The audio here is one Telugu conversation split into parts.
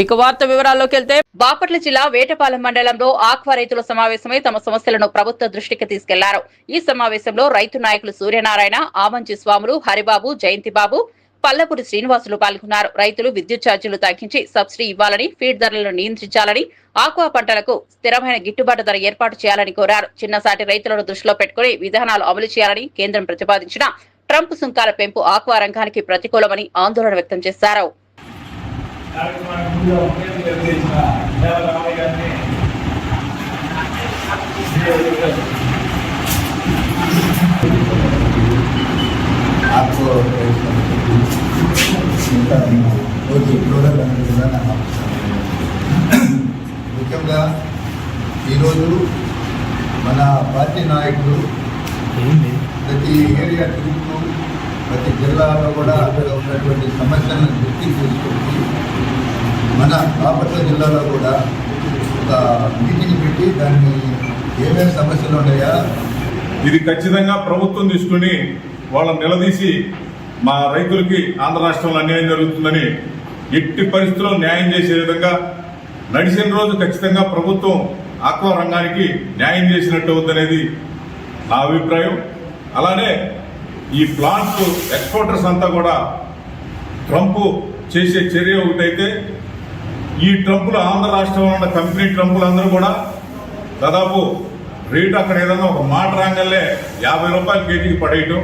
ఇక వార్త వివరాల్లోకి వెళ్తే బాపట్ల జిల్లా వేటపాలెం మండలంలో ఆక్వా రైతుల సమావేశమై తమ సమస్యలను ప్రభుత్వ దృష్టికి తీసుకెళ్లారు. ఈ సమావేశంలో రైతు నాయకులు సూర్యనారాయణ, ఆమంచి స్వాములు, హరిబాబు, జయంతిబాబు, పల్లపురి శ్రీనివాసులు పాల్గొన్నారు. రైతులు విద్యుత్ ఛార్జీలు తగ్గించి సబ్సిడీ ఇవ్వాలని, ఫీడ్ ధరలను నియంత్రించాలని, ఆక్వా పంటలకు స్థిరమైన గిట్టుబాటు ధర ఏర్పాటు చేయాలని కోరారు. చిన్నసాటి రైతులను దృష్టిలో పెట్టుకుని విధానాలు అమలు చేయాలని కేంద్రం ప్రతిపాదించిన ట్రంప్ సుంకాల పెంపు ఆక్వా రంగానికి ప్రతికూలమని ఆందోళన వ్యక్తం చేశారు. आपको ముఖ్యంగా ఈరోజు మన పార్టీ నాయకులు ప్రతి ఏరియా తిరుగుతూ ప్రతి జిల్లాలో కూడా అక్కడ ఉన్నటువంటి సమస్యలను దృష్టికి తీసుకొచ్చి మన బాపట్ల జిల్లాలో కూడా ఒక మీటింగ్ పెట్టి దాన్ని ఏమేమి సమస్యలు ఉన్నాయా ఇది ఖచ్చితంగా ప్రభుత్వం తీసుకుని వాళ్ళని నిలదీసి మా రైతులకి ఆంధ్ర రాష్ట్రంలో అన్యాయం జరుగుతుందని ఎట్టి పరిస్థితుల్లో న్యాయం చేసే విధంగా నడిచిన రోజు ఖచ్చితంగా ప్రభుత్వం ఆక్వా రంగానికి న్యాయం చేసినట్టు అవుతుందనేది నా అభిప్రాయం. అలానే ఈ ప్లాంట్ ఎక్స్పోర్టర్స్ అంతా కూడా ట్రంప్ చేసే చర్య ఒకటైతే ఈ ట్రంపులు ఆంధ్ర రాష్ట్రంలో ఉన్న కంపెనీ ట్రంపులు అందరూ కూడా దాదాపు రేటు అక్కడ ఏదైనా ఒక మాట రాగానే 50 రూపాయల కేజీకి పడేయటం,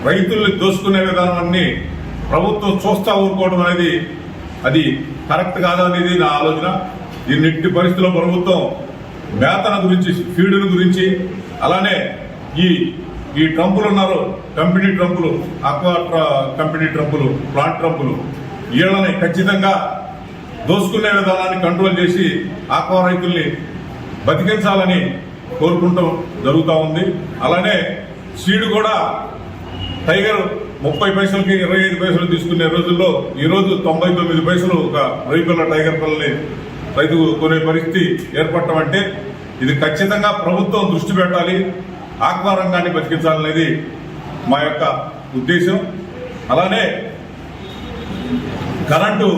రైతుల్ని దోసుకునే విధానాన్ని ప్రభుత్వం చూస్తా ఊరుకోవడం అనేది అది కరెక్ట్ కాదనేది నా ఆలోచన. దీన్నిట్టి పరిస్థితుల్లో ప్రభుత్వం వేతన గురించి, ఫీడుల గురించి, అలానే ఈ ట్రంపులు ఉన్నారు, కంపెనీ ట్రంపులు, ఆక్వా కంపెనీ ట్రంపులు, ప్లాంట్ ట్రంపులు, వీళ్ళని ఖచ్చితంగా దోసుకునే విధానాన్ని కంట్రోల్ చేసి ఆక్వా రైతుల్ని బతికించాలని కోరుకుంటాం జరుగుతూ ఉంది. అలానే సీడ్ కూడా టైగర్ 30 పైసలకి 25 పైసలు తీసుకునే రోజుల్లో ఈరోజు 99 పైసలు ఒక రైతుల టైగర్ పిల్లల్ని రైతు కొనే పరిస్థితి ఏర్పడటం అంటే ఇది ఖచ్చితంగా ప్రభుత్వం దృష్టి పెట్టాలి, ఆక్వా రంగాన్ని బతికించాలనేది మా యొక్క ఉద్దేశం. అలానే కరెంటు